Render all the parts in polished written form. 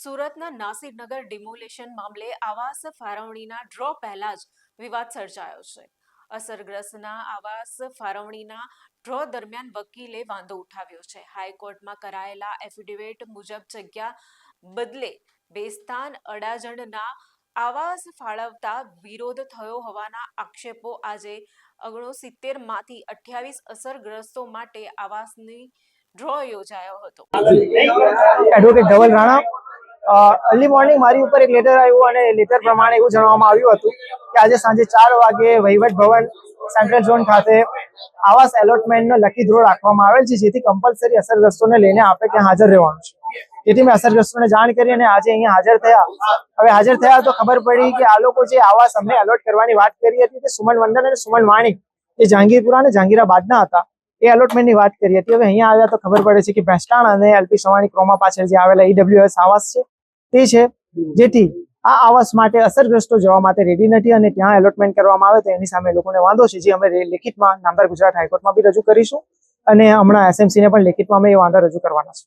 સુરતના નાસિરનગર ડિમોલેશન મામલે આવાસ ફાળવણીના ડ્રો પહેલા જ વિવાદ સર્જાયો છે. અસરગ્રસ્તના આવાસ ફાળવણીના ડ્રો દરમિયાન વકીલે વાંધો ઉઠાવ્યો છે. હાઈકોર્ટમાં કરાયેલા એફિડેવિટ મુજબ જગ્યા બદલે બેસ્તાન અડાજણના આવાસ ફાળવતા વિરોધ થયો હોવાના આક્ષેપો. આજે 69 માંથી 28 અસરગ્રસ્તો માટે આવાસની ડ્રો યોજાયો હતો. Advocate Dhaval Rana early morning મારી ઉપર એક લેટર આવ્યું અને લેટર પ્રમાણે એવું જણાવવામાં આવ્યું હતું કે આજે સાંજે 4 વાગે વહીવટ ભવન સેન્ટ્રલ ઝોન ખાતે આવાસ એલોટમેન્ટનો લકી ડ્રો રાખવામાં આવેલ છે, જેથી કમ્પલસરી અસરગ્રસ્તોને લઈને આપણે ત્યાં હાજર રહેવાનું છે. જેથી મેં અસરગ્રસ્તોને જાણ કરી અને આજે અહીંયા હાજર થયા. હવે હાજર થયા તો ખબર પડી કે આ લોકો જે આવાસ અમને એલોટ કરવાની વાત કરી હતી તે સુમન મંડળ અને સુમન વાણિક એ જહાંગીરપુરા અને જહાંગીરાબાદના હતા. એ એલોટમેન્ટની વાત કરી હતી. હવે અહીંયા આવ્યા તો ખબર પડે છે કે ભેસ્તાણ અને એલપી સવાણી ક્રોમા પાછળ જે આવેલા ઈડબ્લ્યુએસ આવાસ છે તે છે, જેથી આ આવાસ માટે અસરગ્રસ્તો જવા માટે રેડી નથી અને ત્યાં એલોટમેન્ટ કરવામાં આવે તો એની સામે લોકોને વાંધો છે, જે અમે લેખિતમાં નામદાર ગુજરાત હાઈકોર્ટમાં બી રજૂ કરીશું અને હમણાં એસએમસી ને પણ લેખિતમાં અમે એ વાંધો રજૂ કરવાના છે.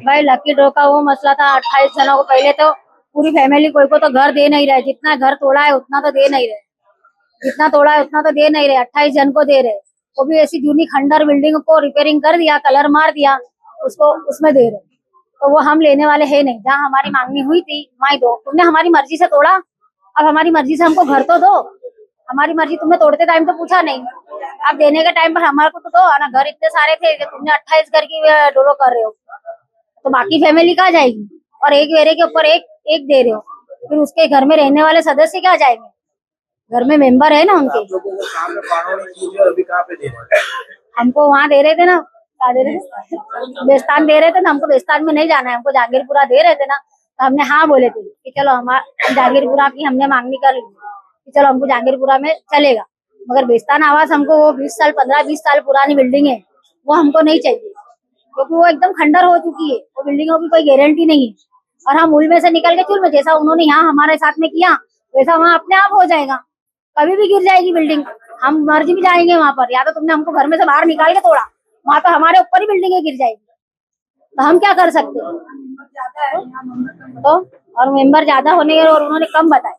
भाई लकी ड्रॉ का वो मसला था 28 जनों को। पहले तो पूरी फैमिली कोई को तो घर दे नहीं रहे, जितना घर तोड़ा है उतना तो दे नहीं रहे, जितना तोड़ा है उतना तो दे नहीं रहे, 28 जन को दे रहे, वो भी ऐसी जूनी खंडर बिल्डिंग को रिपेयरिंग कर दिया, कलर मार दिया, उसको उसमें दे रहे, तो वो हम लेने वाले है नहीं। जहाँ हमारी मांगनी हुई थी वहीं दो, तुमने हमारी मर्जी से तोड़ा, अब हमारी मर्जी से हमको घर तो दो। हमारी मर्जी तुमने तोड़ते टाइम तो पूछा नहीं, अब देने के टाइम पर हमारे को तो दो ना। घर इतने सारे थे कि तुमने 28 घर की डोलो कर रहे हो, तो बाकी फैमिली कहाँ जाएगी? और एक वेरे के ऊपर एक दे रहे हो, फिर उसके घर में रहने वाले सदस्य क्या जाएंगे? घर में मेंबर है ना उनके। हमको वहाँ दे रहे थे ना, क्या दे रहे थे? बेस्तान दे रहे थे ना, हमको बेस्तान में नहीं जाना है, हमको जहांगीरपुरा दे रहे थे ना, तो हमने हाँ बोले थे कि चलो हमारा जहांगीरपुरा की हमने मांगनी कर ली कि चलो हमको जहांगीरपुरा में चलेगा, मगर बेस्तान आवास हमको वो 15-20 साल पुरानी बिल्डिंग है, वो हमको नहीं चाहिए, क्योंकि वो एकदम खंडर हो चुकी है, वो बिल्डिंगों की कोई गारंटी नहीं है। और हम उल में से निकल के चुल में, जैसा उन्होंने यहाँ हमारे साथ में किया वैसा वहाँ अपने आप हो जाएगा, कभी भी गिर जाएगी बिल्डिंग, हम मर्जी भी जाएंगे वहाँ पर। या तो तुमने हमको घर में से बाहर निकाल के तोड़ा, वहाँ तो हमारे ऊपर ही बिल्डिंगें गिर जाएगी, तो हम क्या कर सकते हैं? तो और मेंबर ज्यादा होने और उन्होंने कम बताए,